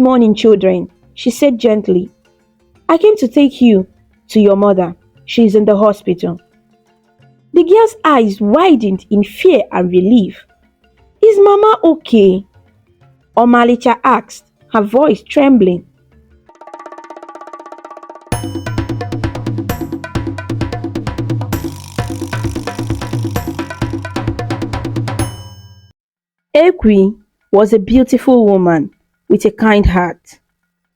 morning, children, she said gently. I came to take you to your mother. She is in the hospital. The girl's eyes widened in fear and relief. Is Mama okay? Omalicha asked, her voice trembling. Ekwy was a beautiful woman with a kind heart.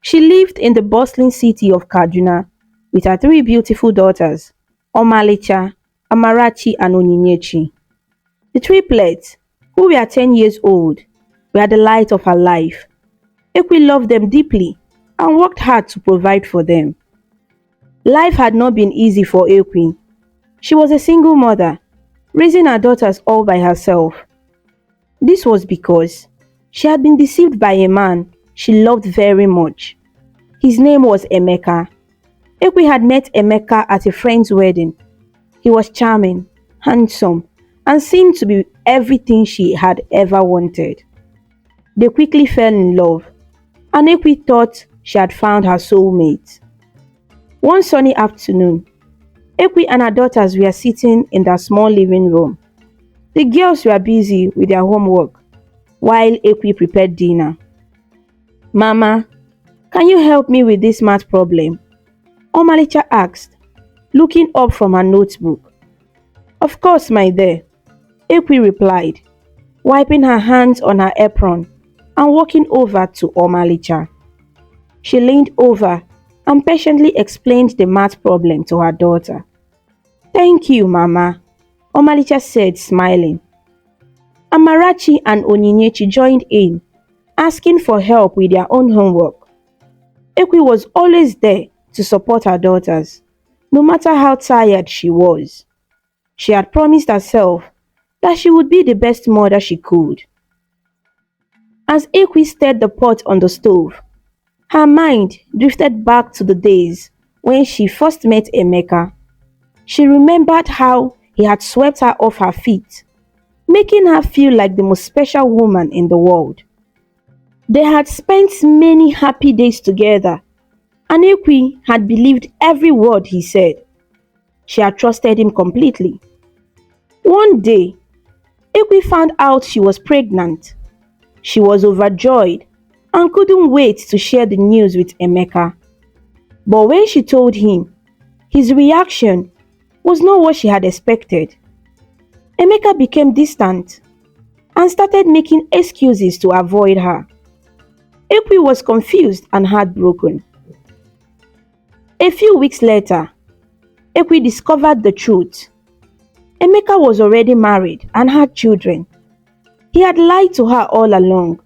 She lived in the bustling city of Kaduna with her three beautiful daughters, Omalicha, Amarachi and Onyinyechi. The triplets, who were 10 years old, were the light of her life. Ekwy loved them deeply and worked hard to provide for them. Life had not been easy for Ekwy. She was a single mother, raising her daughters all by herself. This was because she had been deceived by a man she loved very much. His name was Emeka. Ekwy had met Emeka at a friend's wedding. He was charming, handsome, and seemed to be everything she had ever wanted. They quickly fell in love, and Ekwy thought she had found her soulmate. One sunny afternoon, Ekwy and her daughters were sitting in their small living room. The girls were busy with their homework, while Ekwy prepared dinner. Mama, can you help me with this math problem? Omalicha asked, looking up from her notebook. Of course, my dear, Ekwy replied, wiping her hands on her apron and walking over to Omalicha. She leaned over and patiently explained the math problem to her daughter. Thank you, Mama, Omalicha said, smiling. Amarachi and Onyinyechi joined in, asking for help with their own homework. Ekwy was always there to support her daughters, no matter how tired she was. She had promised herself that she would be the best mother she could. As Ekwy stirred the pot on the stove, her mind drifted back to the days when she first met Emeka. She remembered how he had swept her off her feet, making her feel like the most special woman in the world. They had spent many happy days together, and Ekwy had believed every word he said. She had trusted him completely. One day, Ekwy found out she was pregnant. She was overjoyed and couldn't wait to share the news with Emeka. But when she told him, his reaction was not what she had expected. Emeka became distant and started making excuses to avoid her. Ekwy was confused and heartbroken. A few weeks later, Ekwy discovered the truth. Emeka was already married and had children. He had lied to her all along.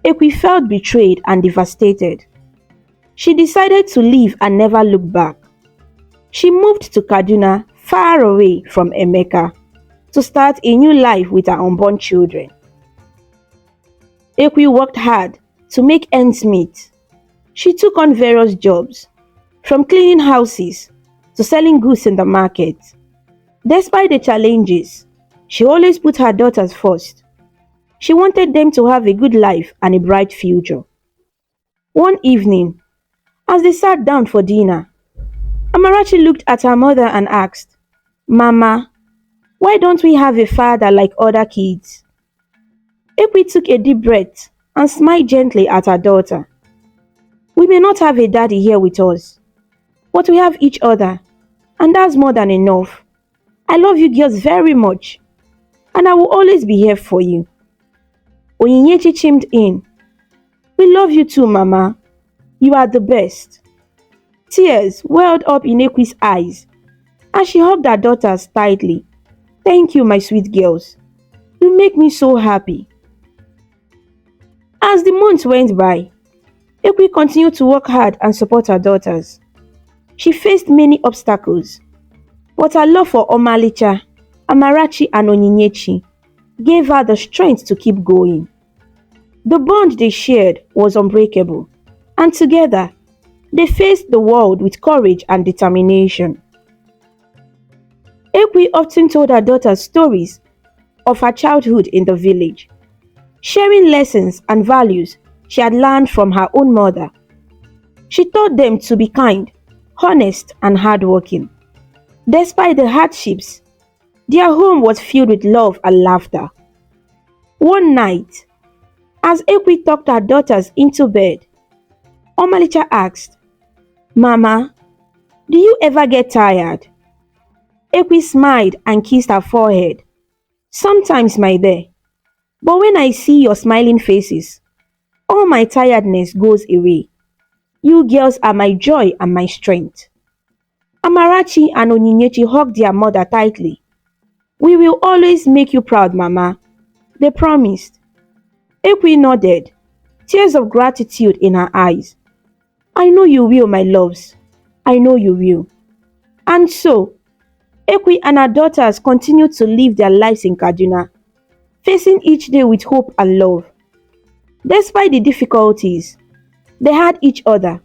Ekwy felt betrayed and devastated. She decided to leave and never look back. She moved to Kaduna, far away from Emeka, to start a new life with her unborn children. Ekwy worked hard to make ends meet. She took on various jobs, from cleaning houses to selling goods in the market. Despite the challenges, she always put her daughters first. She wanted them to have a good life and a bright future. One evening, as they sat down for dinner, Amarachi looked at her mother and asked, Mama, why don't we have a father like other kids? Ekwy took a deep breath and smiled gently at her daughter. We may not have a daddy here with us, but we have each other, and that's more than enough. I love you girls very much, and I will always be here for you. Onyinyechi chimed in. We love you too, Mama. You are the best. Tears welled up in Ekwy's eyes as she hugged her daughters tightly. Thank you, my sweet girls. You make me so happy. As the months went by, Ekwy continued to work hard and support her daughters. She faced many obstacles, but her love for Omalicha, Amarachi and Onyinyechi gave her the strength to keep going. The bond they shared was unbreakable, and together, they faced the world with courage and determination. Ekwy often told her daughters stories of her childhood in the village, sharing lessons and values she had learned from her own mother. She taught them to be kind, honest, and hardworking. Despite the hardships, their home was filled with love and laughter. One night, as Ekwy tucked her daughters into bed, Omalicha asked, "Mama, do you ever get tired?" Ekwy smiled and kissed her forehead. "Sometimes, my dear, but when I see your smiling faces, all my tiredness goes away. You girls are my joy and my strength." Amarachi and Onyinyechi hugged their mother tightly. "We will always make you proud, Mama," they promised. Ekwy nodded, tears of gratitude in her eyes. "I know you will, my loves. I know you will." And so, Ekwy and her daughters continued to live their lives in Kaduna, facing each day with hope and love. Despite the difficulties, they had each other,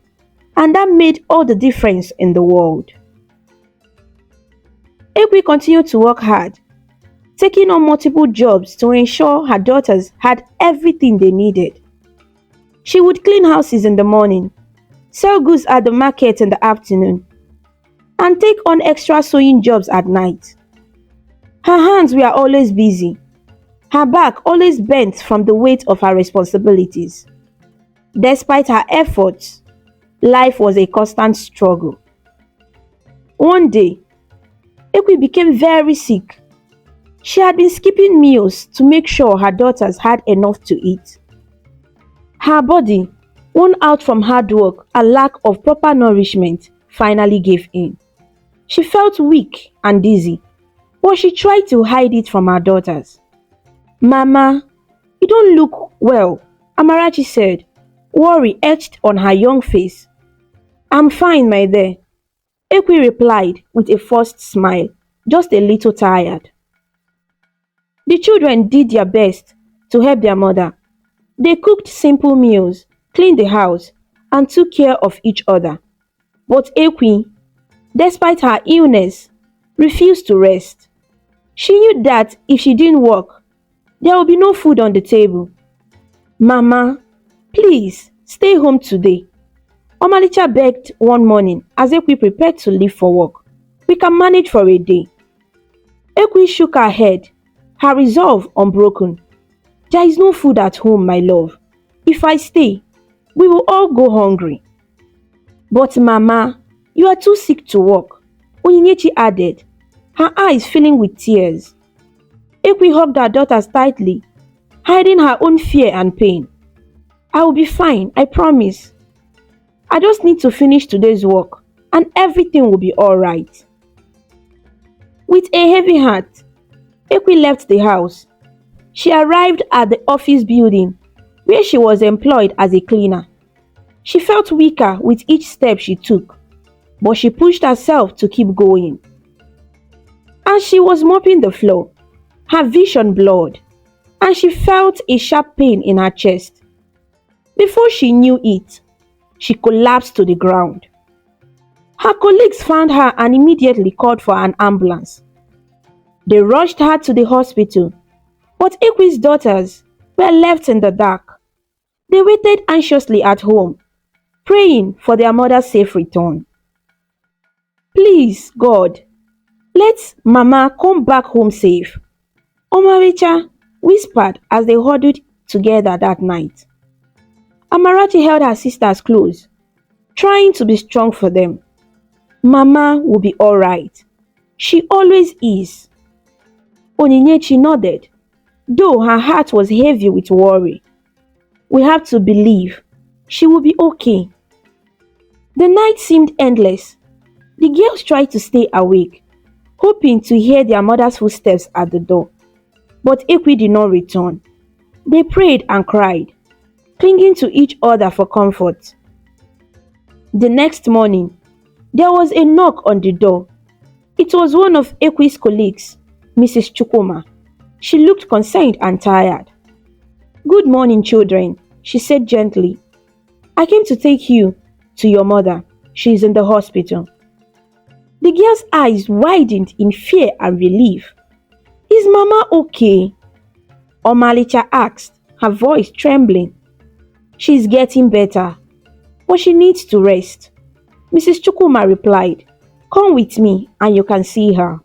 and that made all the difference in the world. Ekwy continued to work hard, taking on multiple jobs to ensure her daughters had everything they needed. She would clean houses in the morning, sell goods at the market in the afternoon, and take on extra sewing jobs at night. Her hands were always busy, her back always bent from the weight of her responsibilities. Despite her efforts, life was a constant struggle. One day, Ekwy became very sick. She had been skipping meals to make sure her daughters had enough to eat. Her body, worn out from hard work and lack of proper nourishment, finally gave in. She felt weak and dizzy, but she tried to hide it from her daughters. "Mama, you don't look well," Amarachi said, worry etched on her young face. "I'm fine, my dear," Ekwy replied with a forced smile, just a little tired. The children did their best to help their mother. They cooked simple meals, cleaned the house, and took care of each other. But Ekwy, despite her illness, refused to rest. She knew that if she didn't work, there would be no food on the table. "Mama, please stay home today," Omalicha begged one morning as Ekwy prepared to leave for work. "We can manage for a day." Ekwy shook her head, her resolve unbroken. "There is no food at home, my love. If I stay, we will all go hungry." "But Mama, you are too sick to walk," Onyinyechi added, her eyes filling with tears. Ekwy hugged her daughters tightly, hiding her own fear and pain. "I will be fine, I promise. I just need to finish today's work and everything will be alright." With a heavy heart, Ekwy left the house. She arrived at the office building where she was employed as a cleaner. She felt weaker with each step she took, but she pushed herself to keep going. As she was mopping the floor, her vision blurred, and she felt a sharp pain in her chest. Before she knew it, she collapsed to the ground. Her colleagues found her and immediately called for an ambulance. They rushed her to the hospital, but Ekwy's daughters were left in the dark. They waited anxiously at home, praying for their mother's safe return. "Please, God, let Mama come back home safe," Omaricha whispered as they huddled together that night. Amarachi held her sisters close, trying to be strong for them. "Mama will be alright. She always is." Onyinyechi nodded, though her heart was heavy with worry. "We have to believe she will be okay." The night seemed endless. The girls tried to stay awake, hoping to hear their mother's footsteps at the door. But Ekwy did not return. They prayed and cried, clinging to each other for comfort. The next morning, there was a knock on the door. It was one of Ekwy's colleagues, Mrs. Chukuma. She looked concerned and tired. "Good morning, children," she said gently. "I came to take you to your mother. She is in the hospital." The girl's eyes widened in fear and relief. "Is Mama okay?" Omalicha asked, her voice trembling. She's getting better, but she needs to rest. Mrs. Chukuma replied, "Come with me and you can see her."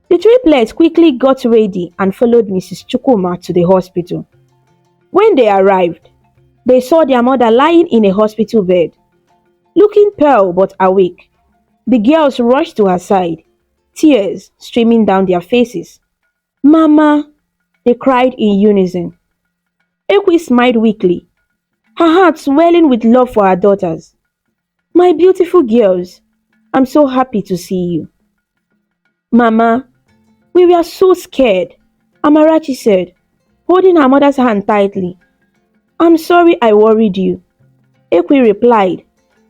The triplets quickly got ready and followed Mrs. Chukuma to the hospital. When they arrived, they saw their mother lying in a hospital bed, looking pale but awake. The girls rushed to her side, tears streaming down their faces. "Mama," they cried in unison. Ekwy smiled weakly, her heart swelling with love for her daughters. "My beautiful girls, I'm so happy to see you." "Mama, we were so scared," Amarachi said, holding her mother's hand tightly. "I'm sorry I worried you," Ekwy replied,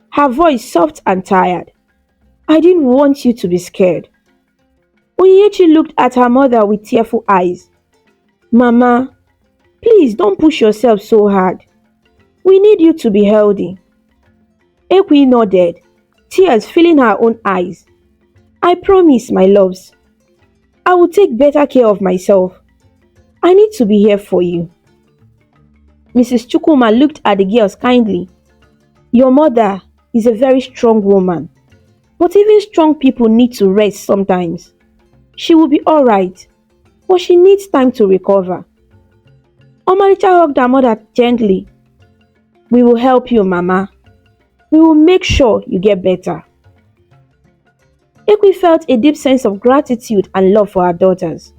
her voice soft and tired. "I didn't want you to be scared." Onyinyechi looked at her mother with tearful eyes. "Mama, please don't push yourself so hard. We need you to be healthy." Ekwy nodded, tears filling her own eyes. "I promise, my loves. I will take better care of myself. I need to be here for you." Mrs. Chukuma looked at the girls kindly. "Your mother is a very strong woman, but even strong people need to rest sometimes. She will be alright, but she needs time to recover." Omalicha hugged her mother gently. "We will help you, Mama. We will make sure you get better." Ekwy felt a deep sense of gratitude and love for her daughters.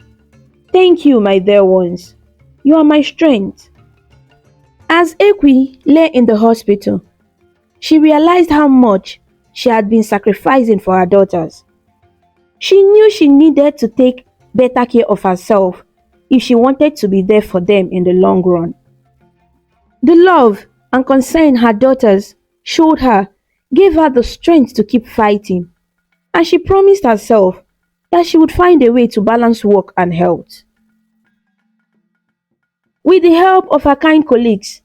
"Thank you, my dear ones. You are my strength." As Ekwy lay in the hospital, she realized how much she had been sacrificing for her daughters. She knew she needed to take better care of herself if she wanted to be there for them in the long run. The love and concern her daughters showed her gave her the strength to keep fighting, and she promised herself that she would find a way to balance work and health. With the help of her kind colleagues,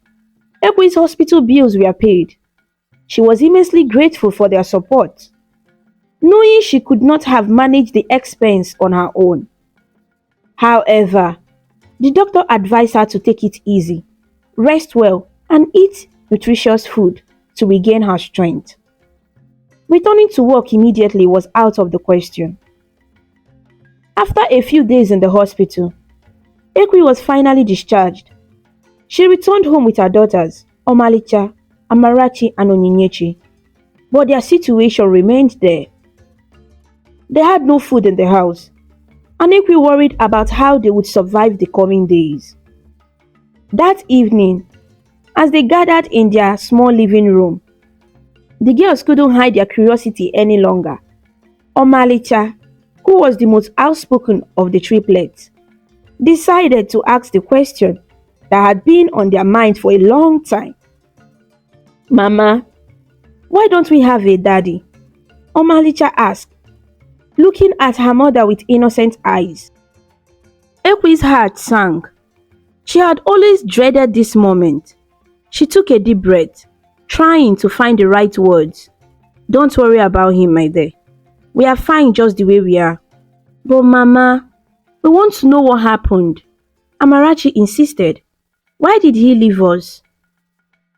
Ekwy's hospital bills were paid. She was immensely grateful for their support, knowing she could not have managed the expense on her own. However, the doctor advised her to take it easy, rest well, and eat nutritious food to regain her strength. Returning to work immediately was out of the question. After a few days in the hospital, Ekwy was finally discharged. She returned home with her daughters, Omalicha, Amarachi, and Onyinyechi, but their situation remained there. They had no food in the house, and Ekwy worried about how they would survive the coming days. That evening, as they gathered in their small living room, the girls couldn't hide their curiosity any longer. Omalicha, who was the most outspoken of the triplets, decided to ask the question that had been on their minds for a long time. "Mama, why don't we have a daddy?" Omalicha asked, looking at her mother with innocent eyes. Ekwy's heart sank. She had always dreaded this moment. She took a deep breath, trying to find the right words. "Don't worry about him, my dear. We are fine just the way we are." "But Mama, we want to know what happened," Amarachi insisted. "Why did he leave us?"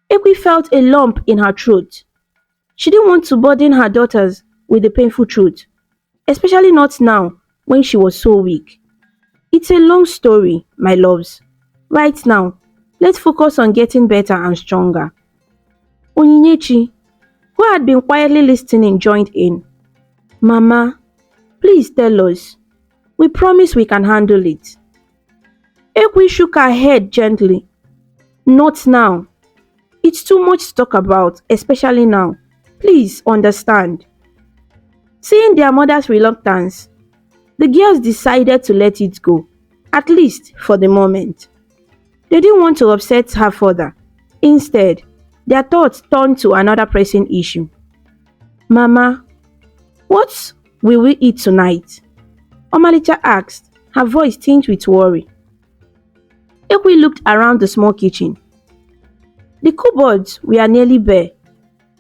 Ekwy felt a lump in her throat. She didn't want to burden her daughters with the painful truth, especially not now when she was so weak. "It's a long story, my loves. Right now, let's focus on getting better and stronger." Onyinyechi, who had been quietly listening, joined in. "Mama, please tell us. We promise we can handle it." Ekwy shook her head gently. "Not now. It's too much to talk about, especially now. Please understand." Seeing their mother's reluctance, the girls decided to let it go, at least for the moment. They didn't want to upset her further. Instead, their thoughts turned to another pressing issue. "Mama, what will we eat tonight?" Omalicha asked, her voice tinged with worry. Ekwy looked around the small kitchen. The cupboards were nearly bare.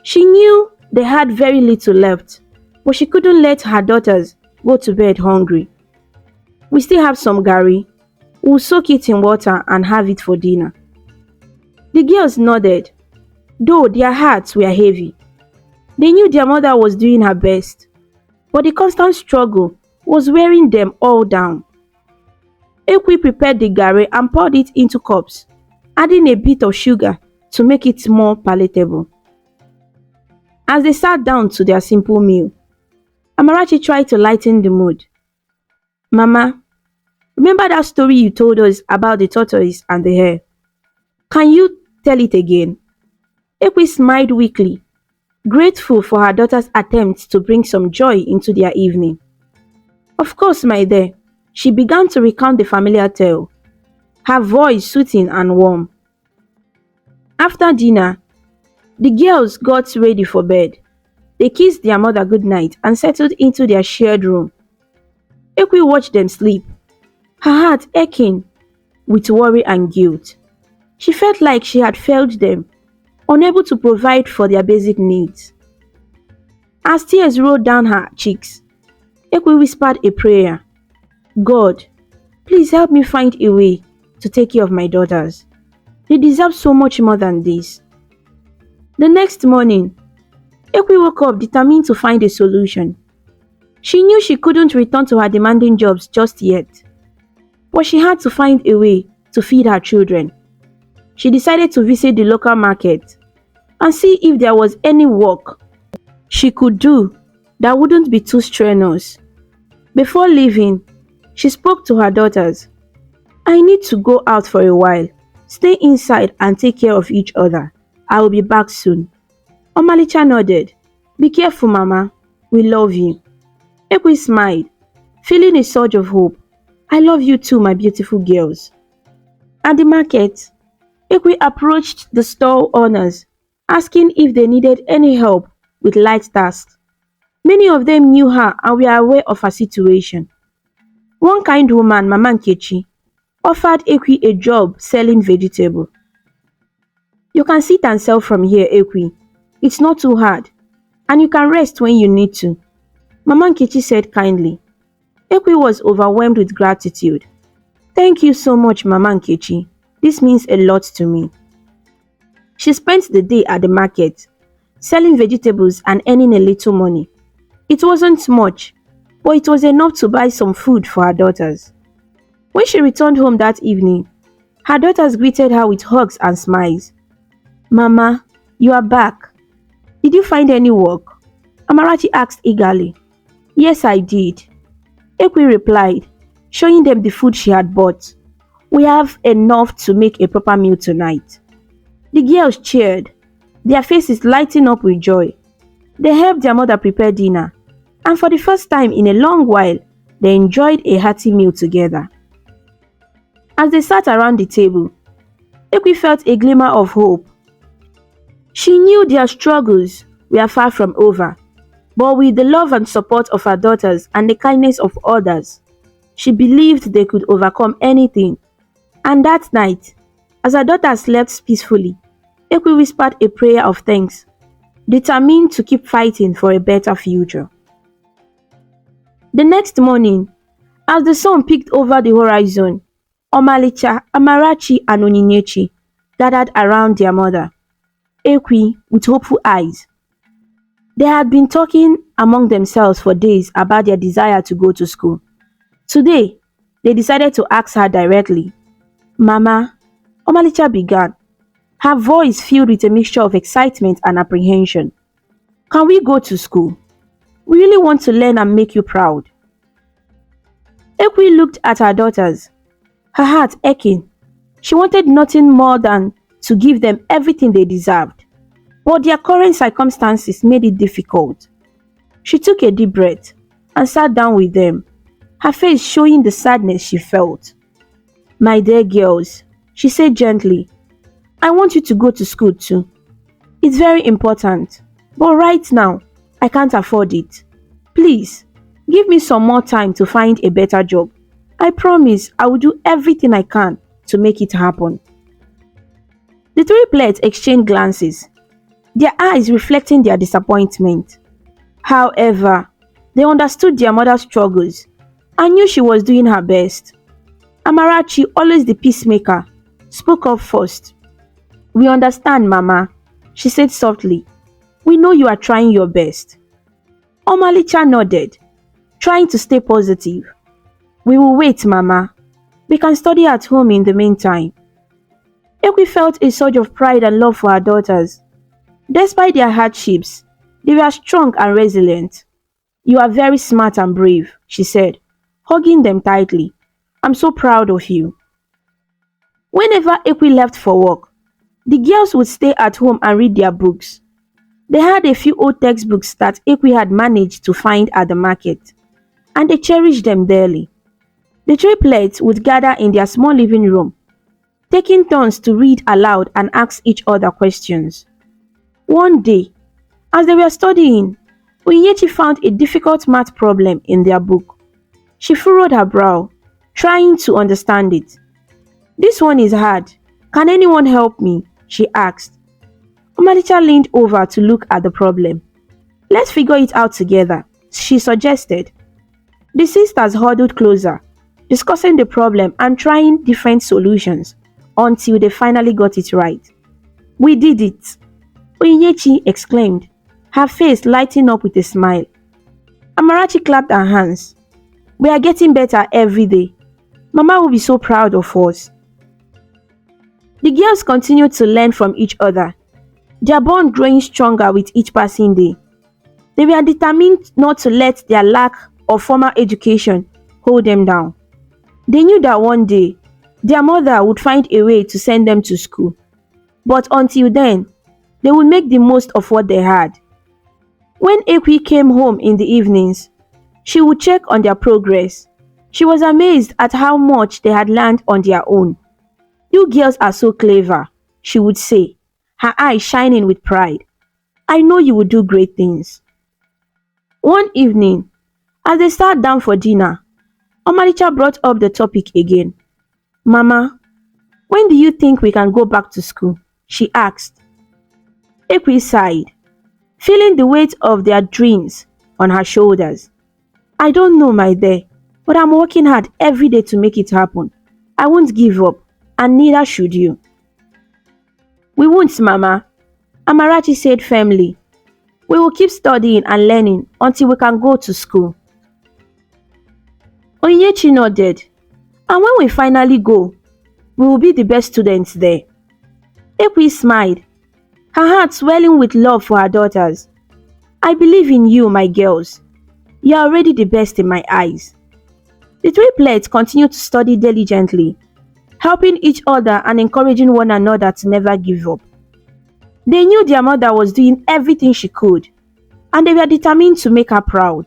She knew they had very little left, but she couldn't let her daughters go to bed hungry. "We still have some garri. We'll soak it in water and have it for dinner." The girls nodded, though their hearts were heavy. They knew their mother was doing her best, but the constant struggle was wearing them all down. Ekwy prepared the garri and poured it into cups, adding a bit of sugar to make it more palatable. As they sat down to their simple meal, Amarachi tried to lighten the mood. Mama, remember that story you told us about the tortoise and the hare? Can you tell it again? Ekwy smiled weakly, grateful for her daughter's attempt to bring some joy into their evening. Of course, my dear, she began to recount the familiar tale, her voice soothing and warm. After dinner, the girls got ready for bed. They kissed their mother goodnight and settled into their shared room. Ekwy watched them sleep, her heart aching with worry and guilt. She felt like she had failed them, unable to provide for their basic needs. As tears rolled down her cheeks, Ekwy whispered a prayer. God, please help me find a way to take care of my daughters. They deserve so much more than this. The next morning, Ekwy woke up determined to find a solution. She knew she couldn't return to her demanding jobs just yet, but she had to find a way to feed her children. She decided to visit the local market and see if there was any work she could do that wouldn't be too strenuous. Before leaving, she spoke to her daughters. I need to go out for a while. Stay inside and take care of each other. I will be back soon. Omalicha nodded. Be careful, Mama. We love you. Ekwy smiled, feeling a surge of hope. I love you too, my beautiful girls. At the market, Ekwy approached the stall owners, asking if they needed any help with light tasks. Many of them knew her and were aware of her situation. One kind woman, Mama Nkechi, offered Ekwy a job selling vegetables. You can sit and sell from here, Ekwy. It's not too hard, and you can rest when you need to, Mama Nkechi said kindly. Ekwy was overwhelmed with gratitude. Thank you so much, Mama Nkechi. This means a lot to me. She spent the day at the market, selling vegetables and earning a little money. It wasn't much, but it was enough to buy some food for her daughters. When she returned home that evening, her daughters greeted her with hugs and smiles. Mama, you are back. Did you find any work? Amarachi asked eagerly. Yes, I did. Ekwy replied, showing them the food she had bought. We have enough to make a proper meal tonight. The girls cheered, their faces lighting up with joy. They helped their mother prepare dinner, and for the first time in a long while, they enjoyed a hearty meal together. As they sat around the table, Ekwy felt a glimmer of hope. She knew their struggles were far from over, but with the love and support of her daughters and the kindness of others, she believed they could overcome anything. And that night, as her daughter slept peacefully, Ekwy whispered a prayer of thanks, determined to keep fighting for a better future. The next morning, as the sun peeked over the horizon, Omalicha, Amarachi and Onyinyechi gathered around their mother, Ekwy with hopeful eyes. They had been talking among themselves for days about their desire to go to school. Today, they decided to ask her directly. Mama, Omalicha began, her voice filled with a mixture of excitement and apprehension. Can we go to school? We really want to learn and make you proud. Ekwy looked at her daughters, her heart aching. She wanted nothing more than to give them everything they deserved, but their current circumstances made it difficult. She took a deep breath and sat down with them, her face showing the sadness she felt. My dear girls, she said gently, I want you to go to school too. It's very important, but right now, I can't afford it. Please, give me some more time to find a better job. I promise I will do everything I can to make it happen. The triplets exchanged glances, their eyes reflecting their disappointment. However, they understood their mother's struggles and knew she was doing her best. Amarachi, always the peacemaker, spoke up first. "We understand, Mama," she said softly. "We know you are trying your best." Omalicha nodded, trying to stay positive. "We will wait, Mama. We can study at home in the meantime." Ekwy felt a surge of pride and love for her daughters. Despite their hardships, they were strong and resilient. "You are very smart and brave," she said, hugging them tightly. "I'm so proud of you." Whenever Ekwy left for work, the girls would stay at home and read their books. They had a few old textbooks that Ekwy had managed to find at the market, and they cherished them dearly. The triplets would gather in their small living room, taking turns to read aloud and ask each other questions. One day, as they were studying, Onyinyechi found a difficult math problem in their book. She furrowed her brow, trying to understand it. "This one is hard. Can anyone help me?" she asked. Omalicha leaned over to look at the problem. "Let's figure it out together," she suggested. The sisters huddled closer, discussing the problem and trying different solutions until they finally got it right. "We did it!" Onyinyechi exclaimed, her face lighting up with a smile. Amarachi clapped her hands. "We are getting better every day. Mama will be so proud of us." The girls continued to learn from each other, their bond growing stronger with each passing day. They were determined not to let their lack of formal education hold them down. They knew that one day, their mother would find a way to send them to school. But until then, they would make the most of what they had. When Ekwy came home in the evenings, she would check on their progress. She was amazed at how much they had learned on their own. "You girls are so clever," she would say, her eyes shining with pride. "I know you will do great things." One evening, as they sat down for dinner, Omalicha brought up the topic again. "Mama, when do you think we can go back to school?" she asked. Ekwy sighed, feeling the weight of their dreams on her shoulders. "I don't know, my dear, but I'm working hard every day to make it happen. I won't give up, and neither should you." "We won't, Mama," Amarachi said firmly. "We will keep studying and learning until we can go to school." Onyinyechi nodded. "And when we finally go, we will be the best students there." Ekwy smiled, her heart swelling with love for her daughters. "I believe in you, my girls. You are already the best in my eyes." The triplets continued to study diligently, helping each other and encouraging one another to never give up. They knew their mother was doing everything she could, and they were determined to make her proud.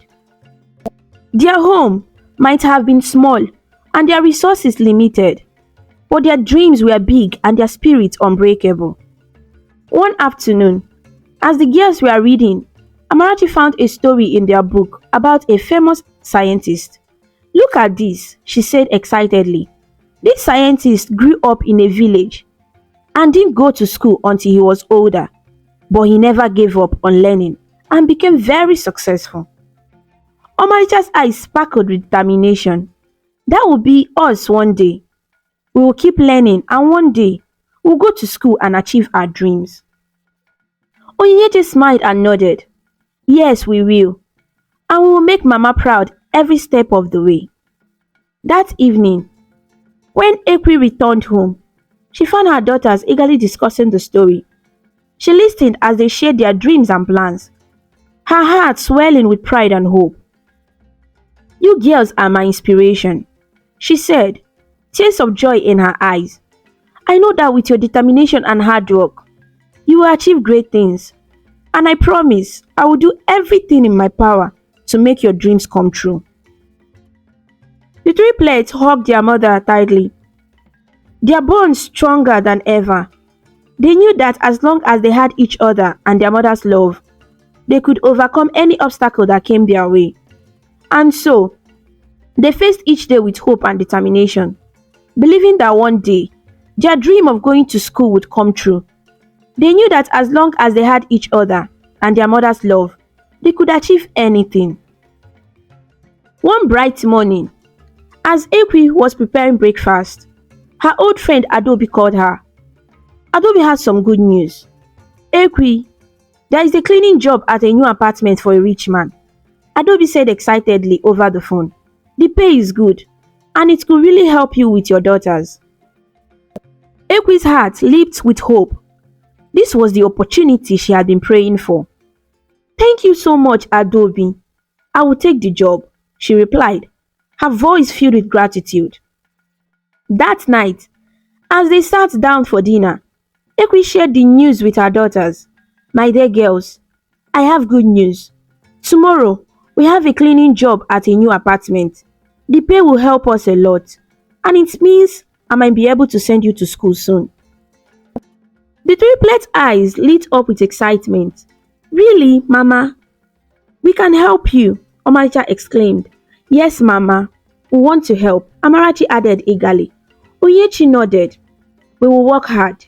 Their home might have been small and their resources limited, but their dreams were big and their spirits unbreakable. One afternoon, as the girls were reading, Amarachi found a story in their book about a famous scientist. "Look at this," she said excitedly. "This scientist grew up in a village and didn't go to school until he was older, but he never gave up on learning and became very successful." Omalicha's eyes sparkled with determination. "That will be us one day. We will keep learning, and one day we'll go to school and achieve our dreams." Onyinyechi smiled and nodded. "Yes, we will. And we will make Mama proud every step of the way." That evening, when Ekwy returned home, she found her daughters eagerly discussing the story. She listened as they shared their dreams and plans, her heart swelling with pride and hope. "You girls are my inspiration," she said, tears of joy in her eyes. "I know that with your determination and hard work, you will achieve great things. And I promise I will do everything in my power to make your dreams come true." The triplets hugged their mother tightly, their bond stronger than ever. They knew that as long as they had each other and their mother's love, they could overcome any obstacle that came their way. And so, they faced each day with hope and determination, believing that one day, their dream of going to school would come true. They knew that as long as they had each other and their mother's love, they could achieve anything. One bright morning, as Ekwy was preparing breakfast, her old friend Adobe called her. Adobe has some good news. Ekwy, there is a cleaning job at a new apartment for a rich man. Adobe said excitedly over the phone. The pay is good, and it could really help you with your daughters. Ekwy's heart leaped with hope. This was the opportunity she had been praying for. Thank you so much, Adobe. I will take the job, she replied, her voice filled with gratitude. That night, as they sat down for dinner, Ekwy shared the news with her daughters. My dear girls, I have good news. Tomorrow, we have a cleaning job at a new apartment. The pay will help us a lot, and it means I might be able to send you to school soon. The triplet eyes lit up with excitement. Really, Mama? We can help you, Omaricha exclaimed. Yes, Mama. We want to help, Amarachi added eagerly. Onyechi nodded. We will work hard.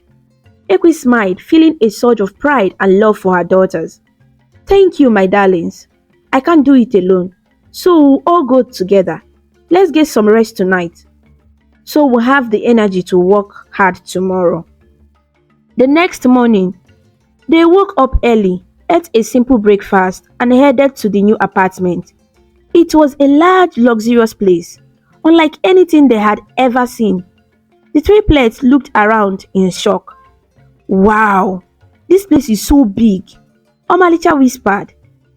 Ekwy smiled, feeling a surge of pride and love for her daughters. Thank you, my darlings. I can't do it alone, so we'll all go together. Let's get some rest tonight, so we'll have the energy to work hard tomorrow. The next morning, they woke up early, ate a simple breakfast, and headed to the new apartment. It was a large, luxurious place, unlike anything they had ever seen. The triplets looked around in shock. Wow, this place is so big, Omalicha whispered.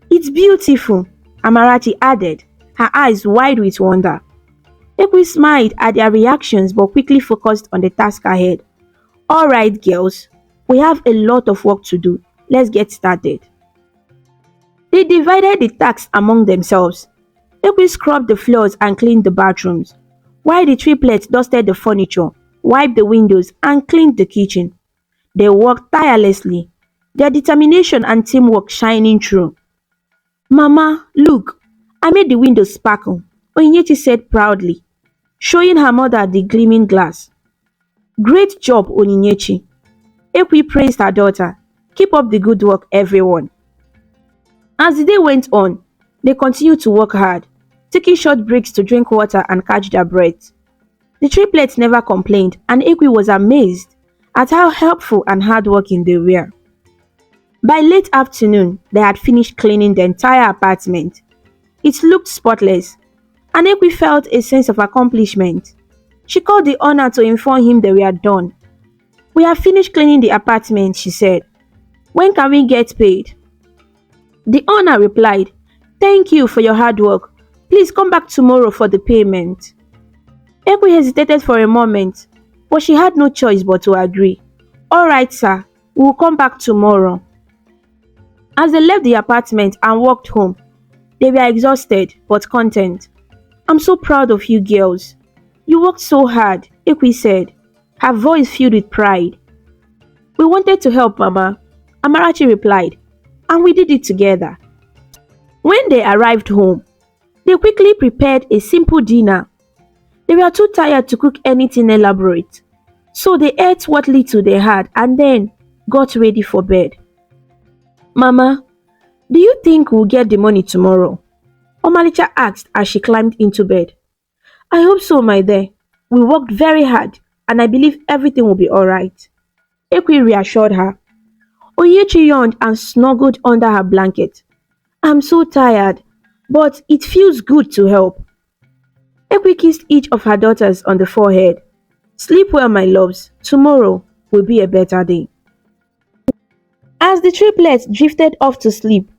It's beautiful, Amarachi added, her eyes wide with wonder. Ekwy smiled at their reactions but quickly focused on the task ahead. Alright girls, we have a lot of work to do. Let's get started. They divided the tasks among themselves. Ekwy scrubbed the floors and cleaned the bathrooms, while the triplets dusted the furniture, wiped the windows, and cleaned the kitchen. They worked tirelessly, their determination and teamwork shining through. Mama, look, I made the windows sparkle, Onyinyechi said proudly, showing her mother the gleaming glass. Great job, Onyinyechi. Ekwy praised her daughter. Keep up the good work, everyone. As the day went on, they continued to work hard, taking short breaks to drink water and catch their breath. The triplets never complained, and Ekwy was amazed at how helpful and hardworking they were. By late afternoon, they had finished cleaning the entire apartment. It looked spotless, and Ekwy felt a sense of accomplishment. She called the owner to inform him they were done. We have finished cleaning the apartment, she said. When can we get paid? The owner replied, Thank you for your hard work. Please come back tomorrow for the payment. Ekwy hesitated for a moment, but she had no choice but to agree. Alright, sir, we will come back tomorrow. As they left the apartment and walked home, they were exhausted but content. I'm so proud of you girls. You worked so hard, Ekwy said, her voice filled with pride. We wanted to help, Mama, Amarachi replied, and we did it together. When they arrived home, they quickly prepared a simple dinner. They were too tired to cook anything elaborate, so they ate what little they had and then got ready for bed. Mama, do you think we'll get the money tomorrow? Omalicha asked as she climbed into bed. I hope so, my dear. We worked very hard and I believe everything will be alright. Ekwy reassured her. Onyechi yawned and snuggled under her blanket. I'm so tired, but it feels good to help. Ekwy kissed each of her daughters on the forehead. Sleep well, my loves. Tomorrow will be a better day. As the triplets drifted off to sleep,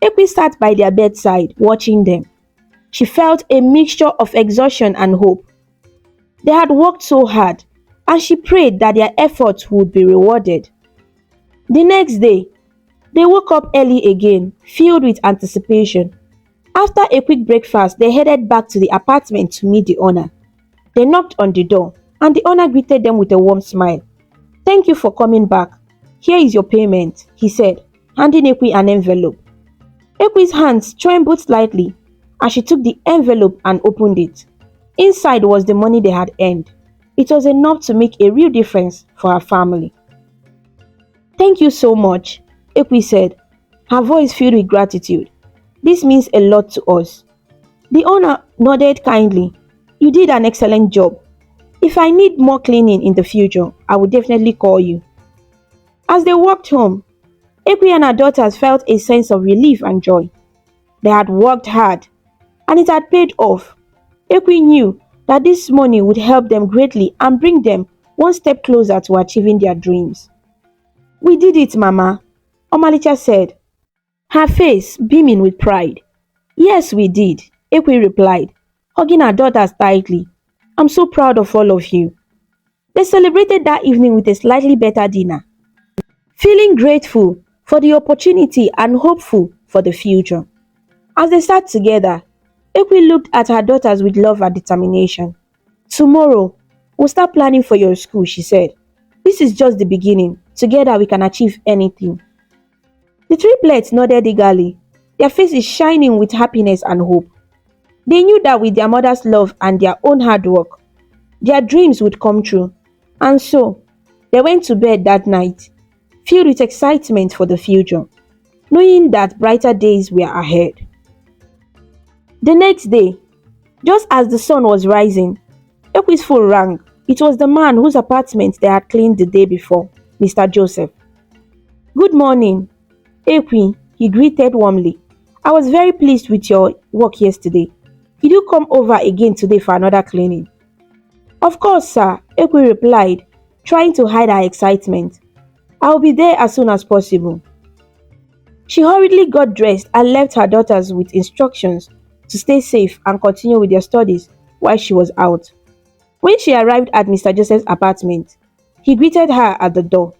Ekwy sat by their bedside watching them. She felt a mixture of exhaustion and hope. They had worked so hard, and she prayed that their efforts would be rewarded. The next day, they woke up early again, filled with anticipation. After a quick breakfast, they headed back to the apartment to meet the owner. They knocked on the door, and the owner greeted them with a warm smile. Thank you for coming back. Here is your payment, he said, handing Ekwy an envelope. Ekwy's hands trembled slightly as she took the envelope and opened it. Inside was the money they had earned. It was enough to make a real difference for her family. Thank you so much, Ekwy said, her voice filled with gratitude. This means a lot to us. The owner nodded kindly. You did an excellent job. If I need more cleaning in the future, I will definitely call you, As they walked home, Ekwy and her daughters felt a sense of relief and joy. They had worked hard, and it had paid off. Ekwy knew that this money would help them greatly and bring them one step closer to achieving their dreams. "We did it, Mama," Omalicha said, her face beaming with pride. "Yes, we did," Ekwy replied, hugging her daughters tightly. "I'm so proud of all of you." They celebrated that evening with a slightly better dinner, feeling grateful for the opportunity and hopeful for the future. As they sat together, Ekwy looked at her daughters with love and determination. "Tomorrow, we'll start planning for your school," she said. "This is just the beginning. Together we can achieve anything." The triplets nodded eagerly, their faces shining with happiness and hope. They knew that with their mother's love and their own hard work, their dreams would come true. And so, they went to bed that night, filled with excitement for the future, knowing that brighter days were ahead. The next day, just as the sun was rising, Ekwy's phone rang. It was the man whose apartment they had cleaned the day before, Mr. Joseph. "Good morning, Ekwy," he greeted warmly. "I was very pleased with your work yesterday. Did you come over again today for another cleaning?" "Of course, sir," Ekwy replied, trying to hide her excitement. "I'll be there as soon as possible." She hurriedly got dressed and left her daughters with instructions to stay safe and continue with their studies while she was out. When she arrived at Mr. Joseph's apartment, he greeted her at the door.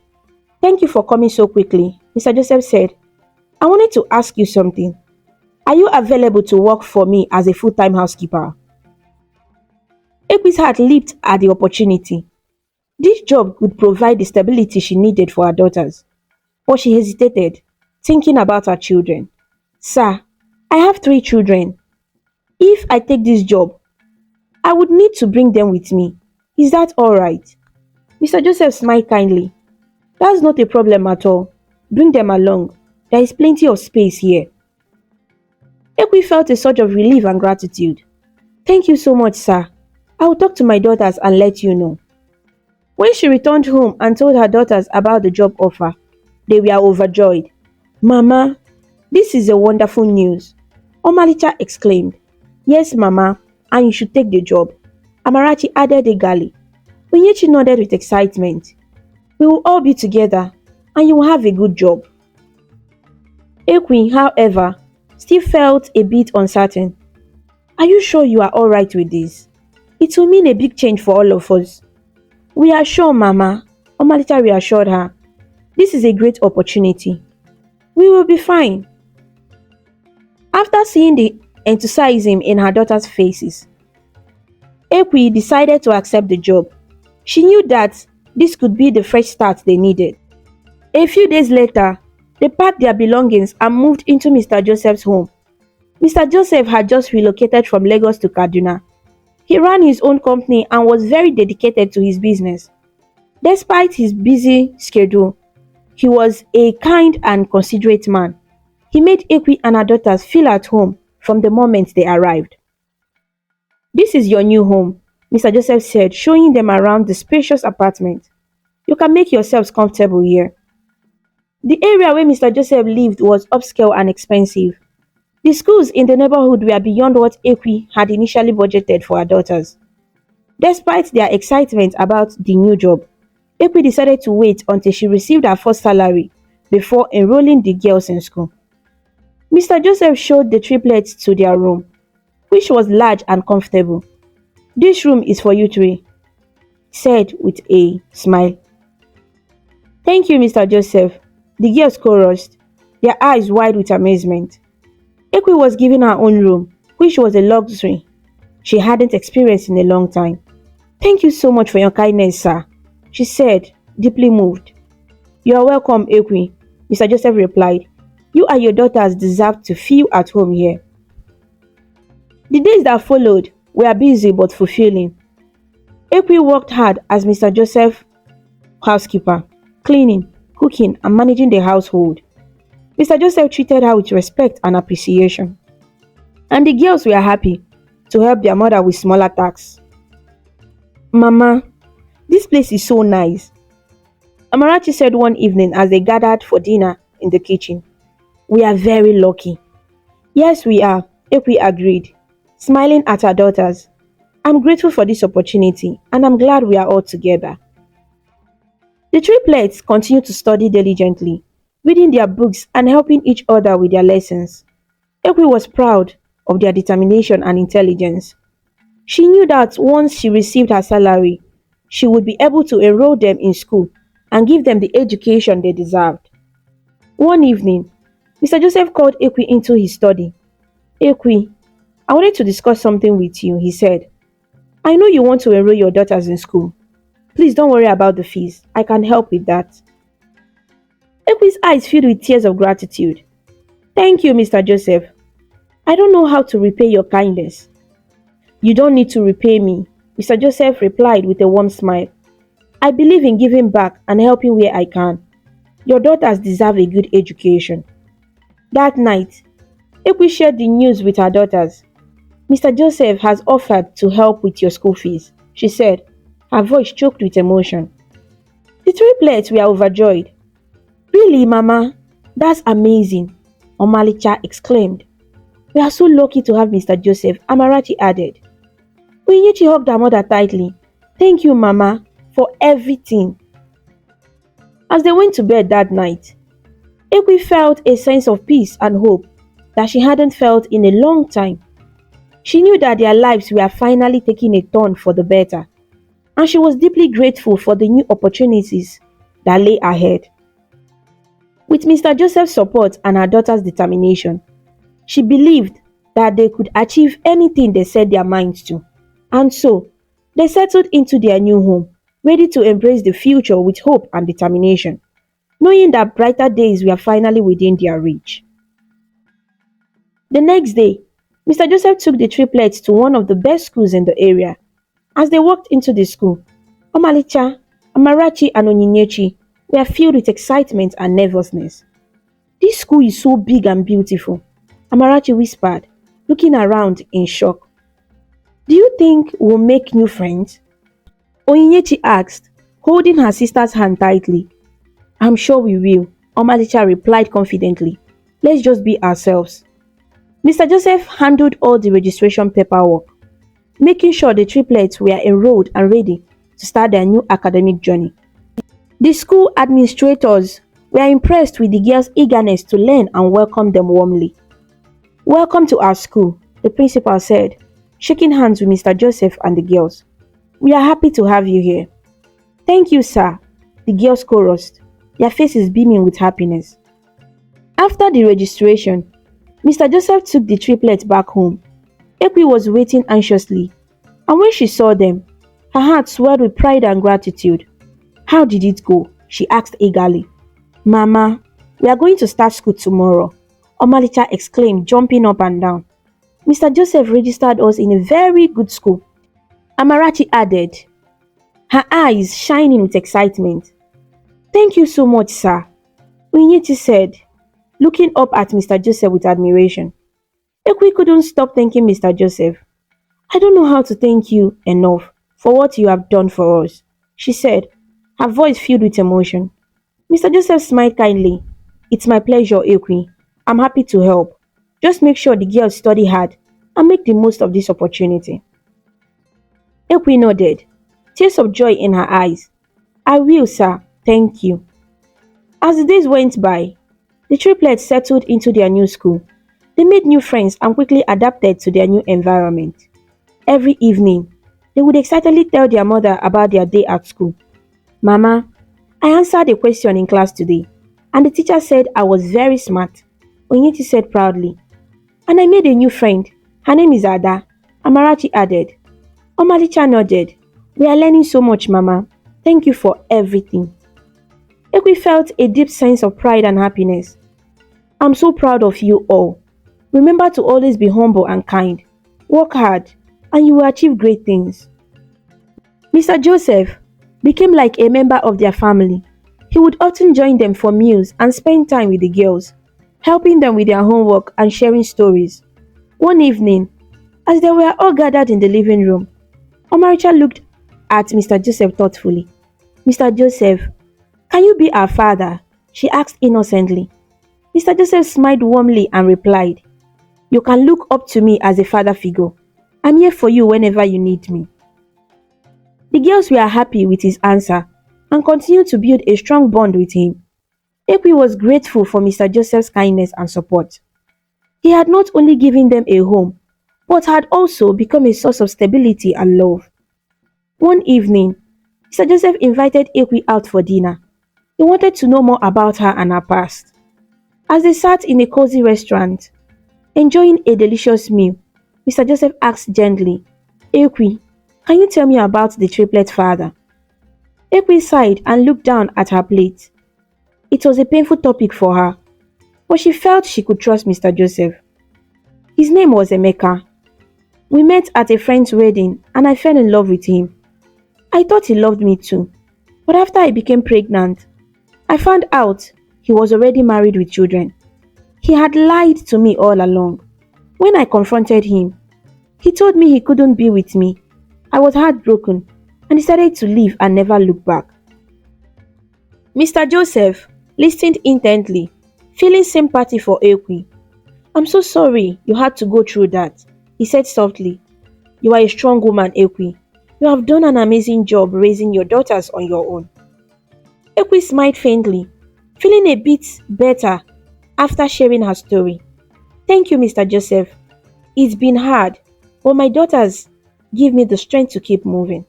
"Thank you for coming so quickly," Mr. Joseph said. "I wanted to ask you something. Are you available to work for me as a full-time housekeeper?" Ekwy's heart leaped at the opportunity. This job would provide the stability she needed for her daughters. But she hesitated, thinking about her children. "Sir, I have 3 children. If I take this job, I would need to bring them with me. Is that alright?" Mr. Joseph smiled kindly. "That's not a problem at all. Bring them along. There is plenty of space here." Ekwy felt a surge of relief and gratitude. "Thank you so much, sir. I will talk to my daughters and let you know." When she returned home and told her daughters about the job offer, they were overjoyed. "Mama, this is a wonderful news," Omalicha exclaimed. "Yes, Mama, and you should take the job," Amarachi added eagerly. Onyechi nodded with excitement. "We will all be together, and you will have a good job." Ekwy, however, still felt a bit uncertain. "Are you sure you are alright with this? It will mean a big change for all of us." "We are sure, Mama," Omalicha reassured her. "This is a great opportunity. We will be fine." After seeing the enthusiasm in her daughters' faces, Ekwy decided to accept the job. She knew that this could be the fresh start they needed. A few days later, they packed their belongings and moved into Mr. Joseph's home. Mr. Joseph had just relocated from Lagos to Kaduna. He ran his own company and was very dedicated to his business. Despite his busy schedule, he was a kind and considerate man. He made Ekwy and her daughters feel at home from the moment they arrived. "This is your new home," Mr. Joseph said, showing them around the spacious apartment. "You can make yourselves comfortable here." The area where Mr. Joseph lived was upscale and expensive. The schools in the neighborhood were beyond what Ekwy had initially budgeted for her daughters. Despite their excitement about the new job, Ekwy decided to wait until she received her first salary before enrolling the girls in school. Mr. Joseph showed the triplets to their room, which was large and comfortable. "This room is for you three," he said with a smile. "Thank you, Mr. Joseph," the girls chorused, their eyes wide with amazement. Ekwy was given her own room, which was a luxury she hadn't experienced in a long time. "Thank you so much for your kindness, sir," she said, deeply moved. "You are welcome, Ekwy," Mr. Joseph replied. "You and your daughters deserve to feel at home here." The days that followed were busy but fulfilling. Ekwy worked hard as Mr. Joseph's housekeeper, cleaning, cooking, and managing the household. Mr. Joseph treated her with respect and appreciation, and the girls were happy to help their mother with smaller tasks. "Mama, this place is so nice. Amarachi said one evening as they gathered for dinner in the kitchen. We are very lucky. Yes, we are, Ekwy agreed, smiling at her daughters. I'm grateful for this opportunity and I'm glad we are all together. The triplets continued to study diligently, reading their books and helping each other with their lessons. Ekwy was proud of their determination and intelligence. She knew that once she received her salary, she would be able to enroll them in school and give them the education they deserved. One evening, Mr. Joseph called Ekwy into his study. Ekwy, I wanted to discuss something with you, he said. I know you want to enroll your daughters in school. Please don't worry about the fees. I can help with that. Ekwy's eyes filled with tears of gratitude. Thank you, Mr. Joseph. I don't know how to repay your kindness. You don't need to repay me, Mr. Joseph replied with a warm smile. I believe in giving back and helping where I can. Your daughters deserve a good education. That night, Ekwy shared the news with her daughters. Mr. Joseph has offered to help with your school fees, she said, her voice choked with emotion. The triplets were overjoyed. Really, Mama? That's amazing, Omalicha exclaimed. We are so lucky to have Mr. Joseph, Amarachi added. Uinyechi hugged her mother tightly. Thank you, Mama, for everything. As they went to bed that night, Ekwy felt a sense of peace and hope that she hadn't felt in a long time. She knew that their lives were finally taking a turn for the better, and she was deeply grateful for the new opportunities that lay ahead. With Mr. Joseph's support and her daughter's determination, she believed that they could achieve anything they set their minds to, and so they settled into their new home, ready to embrace the future with hope and determination, knowing that brighter days were finally within their reach. The next day, Mr. Joseph took the triplets to one of the best schools in the area. As they walked into the school, Omalicha, Amarachi and Onyinyechi were filled with excitement and nervousness. This school is so big and beautiful, Amarachi whispered, looking around in shock. Do you think we'll make new friends? Onyinyechi asked, holding her sister's hand tightly. I'm sure we will, Omalicha replied confidently. Let's just be ourselves. Mr. Joseph handled all the registration paperwork, making sure the triplets were enrolled and ready to start their new academic journey. The school administrators were impressed with the girls' eagerness to learn and welcomed them warmly. Welcome to our school, the principal said, shaking hands with Mr. Joseph and the girls. We are happy to have you here. Thank you, sir, the girls chorused, their faces beaming with happiness. After the registration, Mr. Joseph took the triplets back home. Ekwy was waiting anxiously, and when she saw them, her heart swelled with pride and gratitude. How did it go? She asked eagerly. Mama, we are going to start school tomorrow, Omalicha exclaimed, jumping up and down. Mr. Joseph registered us in a very good school, Amarachi added, her eyes shining with excitement. Thank you so much, sir, Uinyechi said, looking up at Mr. Joseph with admiration. Ekwy couldn't stop thanking Mr. Joseph. I don't know how to thank you enough for what you have done for us, she said, her voice filled with emotion. Mr. Joseph smiled kindly. It's my pleasure, Ekwy. I'm happy to help. Just make sure the girls study hard and make the most of this opportunity. Ekwy nodded, tears of joy in her eyes. I will, sir. Thank you. As the days went by, the triplets settled into their new school. They made new friends and quickly adapted to their new environment. Every evening, they would excitedly tell their mother about their day at school. Mama, I answered a question in class today, and the teacher said I was very smart, Onyeti said proudly. And I made a new friend. Her name is Ada, Amarachi added. Omalicha nodded. We are learning so much, Mama. Thank you for everything. Ekwy felt a deep sense of pride and happiness. I'm so proud of you all. Remember to always be humble and kind. Work hard, and you will achieve great things. Mr. Joseph became like a member of their family. He would often join them for meals and spend time with the girls, helping them with their homework and sharing stories. One evening, as they were all gathered in the living room, Omaricha looked at Mr. Joseph thoughtfully. Mr. Joseph, Can you be our father? She asked innocently. Mr. Joseph smiled warmly and replied, You can look up to me as a father figure. I'm here for you whenever you need me. The girls were happy with his answer and continued to build a strong bond with him. Ekwy was grateful for Mr. Joseph's kindness and support. He had not only given them a home, but had also become a source of stability and love. One evening, Mr. Joseph invited Ekwy out for dinner. He wanted to know more about her and her past. As they sat in a cozy restaurant, enjoying a delicious meal, Mr. Joseph asked gently, Ekwy, can you tell me about the triplet father? Ekwy sighed and looked down at her plate. It was a painful topic for her, but she felt she could trust Mr. Joseph. His name was Emeka. We met at a friend's wedding and I fell in love with him. I thought he loved me too, but after I became pregnant, I found out he was already married with children. He had lied to me all along. When I confronted him, he told me he couldn't be with me. I was heartbroken and decided to leave and never look back. Mr. Joseph listened intently, feeling sympathy for Ekwy. I'm so sorry you had to go through that, he said softly. You are a strong woman, Ekwy. You have done an amazing job raising your daughters on your own. Ekwy smiled faintly, feeling a bit better after sharing her story. Thank you, Mr. Joseph. It's been hard, but my daughters give me the strength to keep moving.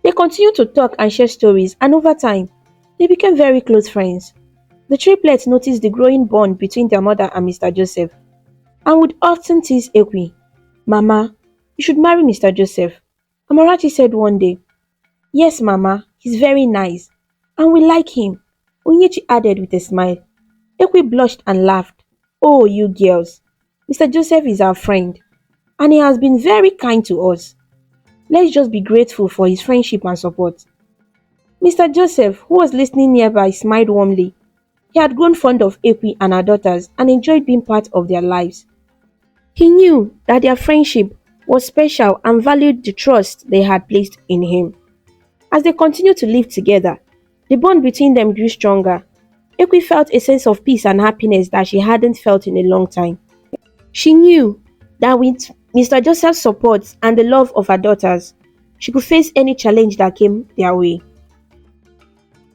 They continued to talk and share stories, and over time, they became very close friends. The triplets noticed the growing bond between their mother and Mr. Joseph, and would often tease Ekwy. Mama, you should marry Mr. Joseph. Amarachi said one day. Yes, Mama, he's very nice, and we like him, Onyechi added with a smile. Ekwy blushed and laughed. Oh, you girls. Mr. Joseph is our friend, and he has been very kind to us. Let's just be grateful for his friendship and support. Mr. Joseph, who was listening nearby, smiled warmly. He had grown fond of Ekwy and her daughters and enjoyed being part of their lives. He knew that their friendship was special and valued the trust they had placed in him. As they continued to live together, the bond between them grew stronger. Ekwy felt a sense of peace and happiness that she hadn't felt in a long time. She knew that with Mr. Joseph's support and the love of her daughters, she could face any challenge that came their way.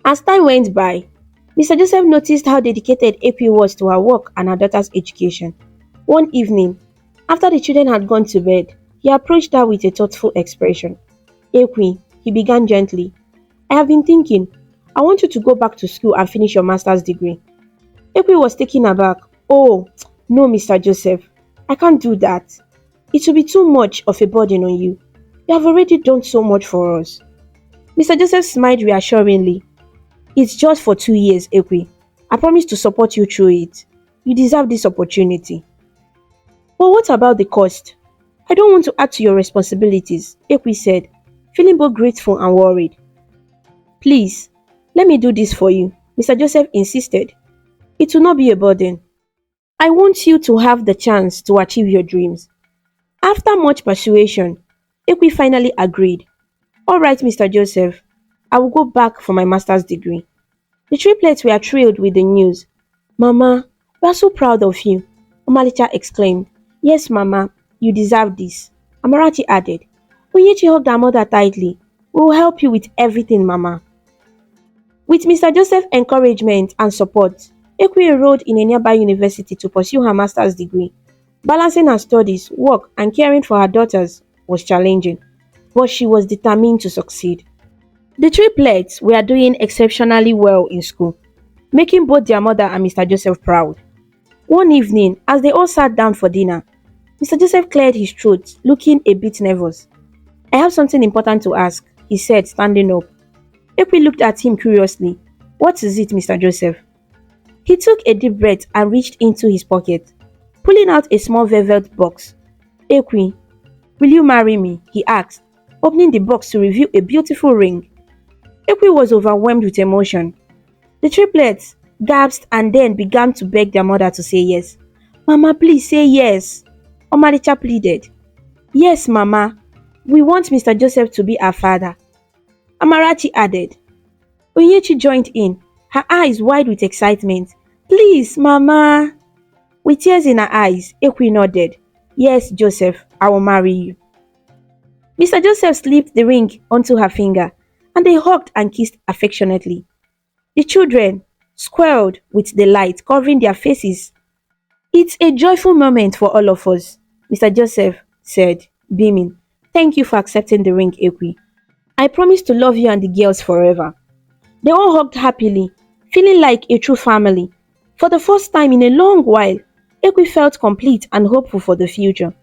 As time went by, Mr. Joseph noticed how dedicated Ekwy was to her work and her daughter's education. One evening, after the children had gone to bed, he approached her with a thoughtful expression. Ekwy, he began gently, I have been thinking, I want you to go back to school and finish your master's degree. Ekwy was taken aback. Oh, no, Mr. Joseph, I can't do that. It will be too much of a burden on you. You have already done so much for us. Mr. Joseph smiled reassuringly. It's just for 2 years, Ekwy. I promise to support you through it. You deserve this opportunity. But what about the cost? I don't want to add to your responsibilities, Ekwy said, feeling both grateful and worried. Please, let me do this for you, Mr. Joseph insisted. It will not be a burden. I want you to have the chance to achieve your dreams. After much persuasion, Ekwy finally agreed. All right, Mr. Joseph, I will go back for my master's degree. The triplets were thrilled with the news. Mama, we are so proud of you, Omalicha exclaimed. Yes, Mama, you deserve this, Amarachi added. Onyechi hugged her mother tightly. We will help you with everything, Mama. With Mr. Joseph's encouragement and support, Ekwy enrolled in a nearby university to pursue her master's degree. Balancing her studies, work, and caring for her daughters was challenging, but she was determined to succeed. The triplets were doing exceptionally well in school, making both their mother and Mr. Joseph proud. One evening, as they all sat down for dinner, Mr. Joseph cleared his throat, looking a bit nervous. I have something important to ask, he said, standing up. Ekwy looked at him curiously. What is it, Mr. Joseph? He took a deep breath and reached into his pocket, pulling out a small velvet box. Ekwy, will you marry me? He asked, opening the box to reveal a beautiful ring. Ekwy was overwhelmed with emotion. The triplets gasped and then began to beg their mother to say yes. Mama, please say yes, Omalicha pleaded. Yes, Mama, we want Mr. Joseph to be our father, Amarachi added. Onyechi joined in, her eyes wide with excitement. Please, Mama. With tears in her eyes, Ekwy nodded. Yes, Joseph, I will marry you. Mr. Joseph slipped the ring onto her finger, and they hugged and kissed affectionately. The children squealed with delight, covering their faces. It's a joyful moment for all of us, Mr. Joseph said, beaming. Thank you for accepting the ring, Ekwy. I promise to love you and the girls forever. They all hugged happily, feeling like a true family. For the first time in a long while, Ekwy felt complete and hopeful for the future.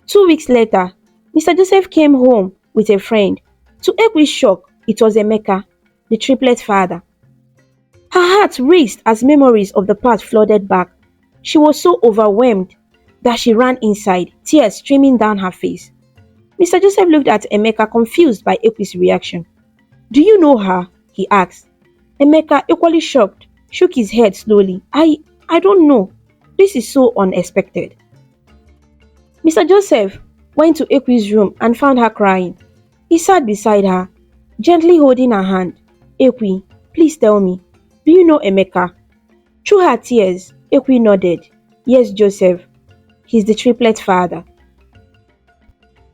2 weeks later, Mr. Joseph came home with a friend. To Ekwy's shock, it was Emeka, the triplet father. Her heart raced as memories of the past flooded back. She was so overwhelmed that she ran inside, tears streaming down her face. Mr. Joseph looked at Emeka, confused by Ekwy's reaction. Do you know her? He asked. Emeka, equally shocked, shook his head slowly. I don't know. This is so unexpected. Mr. Joseph went to Ekwy's room and found her crying. He sat beside her, gently holding her hand. Ekwy, please tell me, do you know Emeka? Through her tears, Ekwy nodded. Yes, Joseph. He's the triplet father.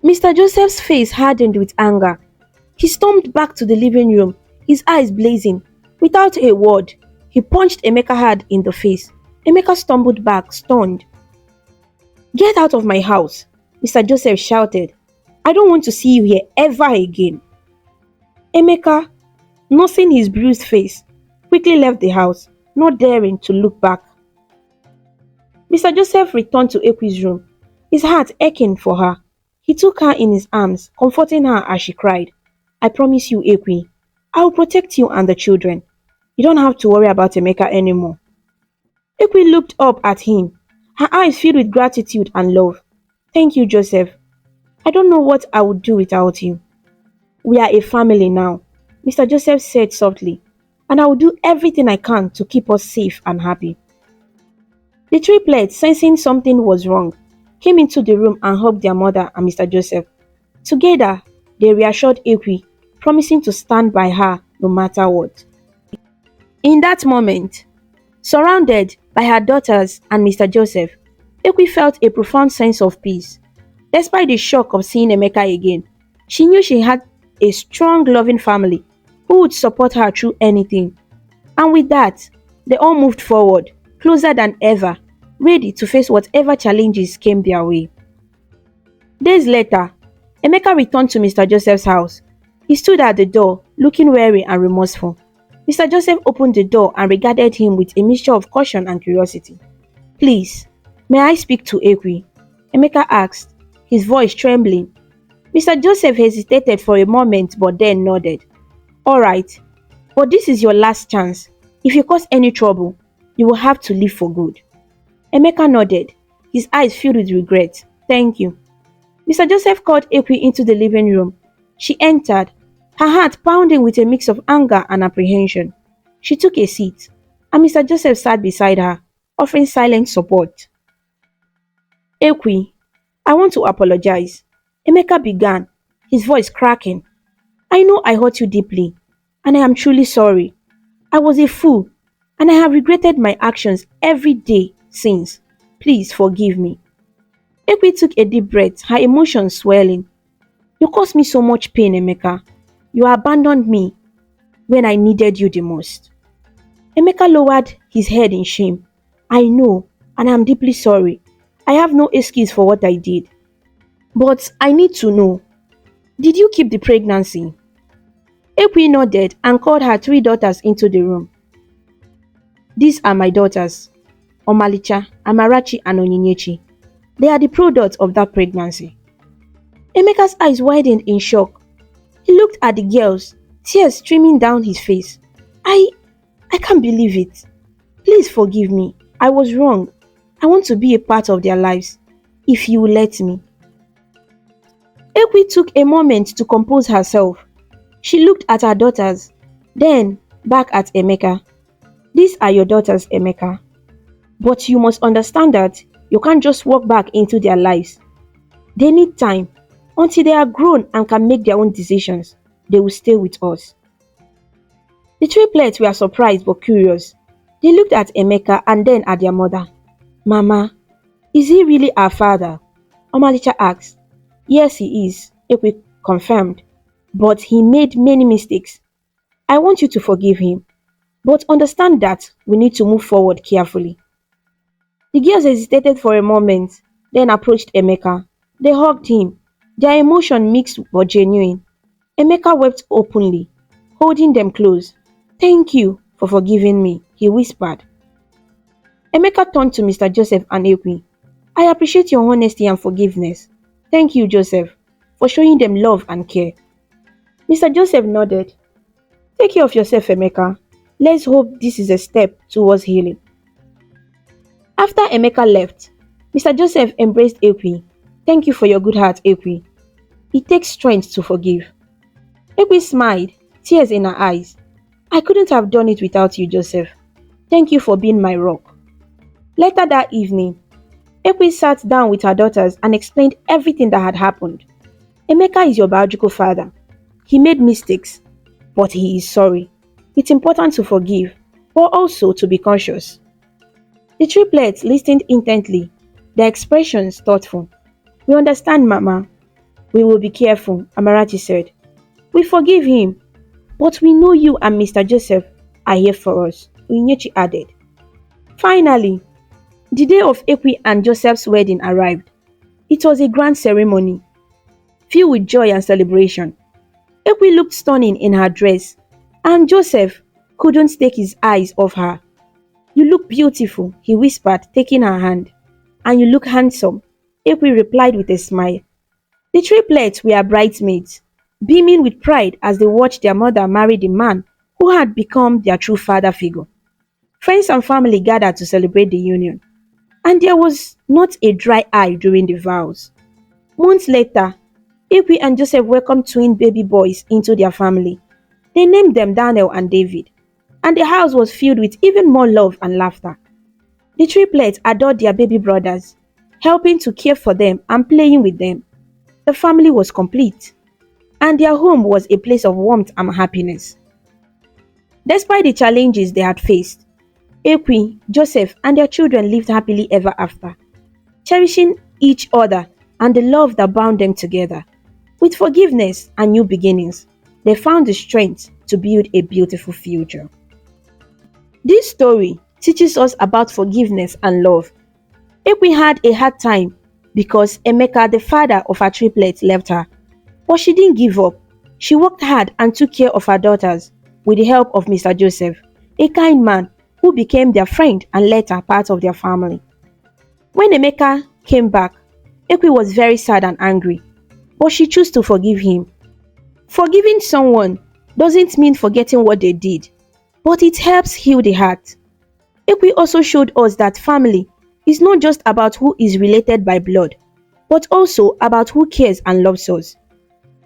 Mr. Joseph's face hardened with anger. He stormed back to the living room, his eyes blazing. Without a word, he punched Emeka hard in the face. Emeka stumbled back, stunned. Get out of my house, Mr. Joseph shouted. I don't want to see you here ever again. Emeka, nursing his bruised face, quickly left the house, not daring to look back. Mr. Joseph returned to Ekwy's room, his heart aching for her. He took her in his arms, comforting her as she cried. I promise you, Ekwy, I will protect you and the children. You don't have to worry about Emeka anymore. Ekwy looked up at him, her eyes filled with gratitude and love. Thank you, Joseph. I don't know what I would do without you. We are a family now, Mr. Joseph said softly, and I will do everything I can to keep us safe and happy. The triplets, sensing something was wrong, came into the room and hugged their mother and Mr. Joseph. Together, they reassured Ekwy, promising to stand by her no matter what. In that moment, surrounded by her daughters and Mr. Joseph, Ekwy felt a profound sense of peace. Despite the shock of seeing Emeka again, she knew she had a strong, loving family who would support her through anything. And with that, they all moved forward, closer than ever, ready to face whatever challenges came their way. Days later, Emeka returned to Mr. Joseph's house. He stood at the door, looking weary and remorseful. Mr. Joseph opened the door and regarded him with a mixture of caution and curiosity. Please, may I speak to Ekwy? Emeka asked, his voice trembling. Mr. Joseph hesitated for a moment but then nodded. All right, but this is your last chance. If you cause any trouble, you will have to leave for good. Emeka nodded, his eyes filled with regret. Thank you. Mr. Joseph called Ekwy into the living room. She entered, her heart pounding with a mix of anger and apprehension. She took a seat, and Mr. Joseph sat beside her, offering silent support. Ekwy, I want to apologize. Emeka began, his voice cracking. I know I hurt you deeply, and I am truly sorry. I was a fool, and I have regretted my actions every day since. Please forgive me. Ekwy took a deep breath, her emotions swelling. You caused me so much pain, Emeka. You abandoned me when I needed you the most. Emeka lowered his head in shame. I know, and I am deeply sorry. I have no excuse for what I did. But I need to know, did you keep the pregnancy? Ekwy nodded and called her 3 daughters into the room. These are my daughters, Omalicha, Amarachi and Onyinyechi. They are the product of that pregnancy. Emeka's eyes widened in shock. He looked at the girls, tears streaming down his face. I can't believe it. Please forgive me. I was wrong. I want to be a part of their lives, if you will let me. Ekwy took a moment to compose herself. She looked at her daughters, then back at Emeka. These are your daughters, Emeka. But you must understand that you can't just walk back into their lives. They need time. Until they are grown and can make their own decisions, they will stay with us. The triplets were surprised but curious. They looked at Emeka and then at their mother. Mama, is he really our father? Omalicha asked. Yes, he is, Ekwy confirmed. But he made many mistakes. I want you to forgive him. But understand that we need to move forward carefully. The girls hesitated for a moment, then approached Emeka. They hugged him, their emotion mixed but genuine. Emeka wept openly, holding them close. Thank you for forgiving me, he whispered. Emeka turned to Mr. Joseph and Ekwy. I appreciate your honesty and forgiveness. Thank you, Joseph, for showing them love and care. Mr. Joseph nodded. Take care of yourself, Emeka. Let's hope this is a step towards healing. After Emeka left, Mr. Joseph embraced Ekwy. Thank you for your good heart, Ekwy. It takes strength to forgive. Ekwy smiled, tears in her eyes. I couldn't have done it without you, Joseph. Thank you for being my rock. Later that evening, Ekwy sat down with her daughters and explained everything that had happened. Emeka is your biological father. He made mistakes, but he is sorry. It's important to forgive, but also to be conscious. The triplets listened intently, their expressions thoughtful. We understand, Mama. We will be careful, Amarachi said. We forgive him, but we know you and Mr. Joseph are here for us, Uinyechi added. Finally, the day of Ekwy and Joseph's wedding arrived. It was a grand ceremony, filled with joy and celebration. Ekwy looked stunning in her dress, and Joseph couldn't take his eyes off her. You look beautiful, he whispered, taking her hand. And you look handsome, Ekwy replied with a smile. The triplets were bridesmaids, beaming with pride as they watched their mother marry the man who had become their true father figure. Friends and family gathered to celebrate the union, and there was not a dry eye during the vows. Months later, Ekwy and Joseph welcomed twin baby boys into their family. They named them Daniel and David, and the house was filled with even more love and laughter. The triplets adored their baby brothers, helping to care for them and playing with them. The family was complete, and their home was a place of warmth and happiness. Despite the challenges they had faced, Ekwy, Joseph, and their children lived happily ever after, cherishing each other and the love that bound them together. With forgiveness and new beginnings, they found the strength to build a beautiful future. This story teaches us about forgiveness and love. Ekwy had a hard time because Emeka, the father of her triplets, left her. But she didn't give up. She worked hard and took care of her daughters with the help of Mr. Joseph, a kind man who became their friend and later part of their family. When Emeka came back, Ekwy was very sad and angry, but she chose to forgive him. Forgiving someone doesn't mean forgetting what they did, but it helps heal the heart. Ekwy also showed us that family is not just about who is related by blood, but also about who cares and loves us.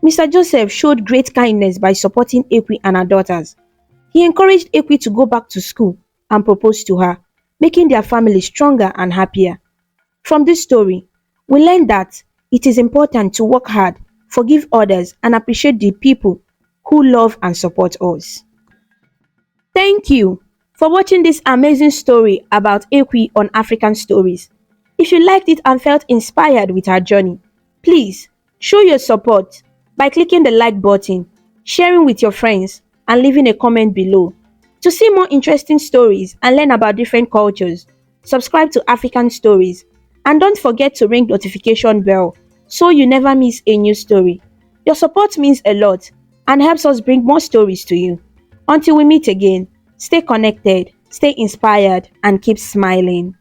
Mr. Joseph showed great kindness by supporting Ekwy and her daughters. He encouraged Ekwy to go back to school and proposed to her, making their family stronger and happier. From this story, we learn that it is important to work hard, forgive others, and appreciate the people who love and support us. Thank you for watching this amazing story about Ekwy on African Stories. If you liked it and felt inspired with our journey, please show your support by clicking the like button, sharing with your friends, and leaving a comment below. To see more interesting stories and learn about different cultures, subscribe to African Stories, and don't forget to ring notification bell so you never miss a new story. Your support means a lot and helps us bring more stories to you. Until we meet again, stay connected, stay inspired, and keep smiling.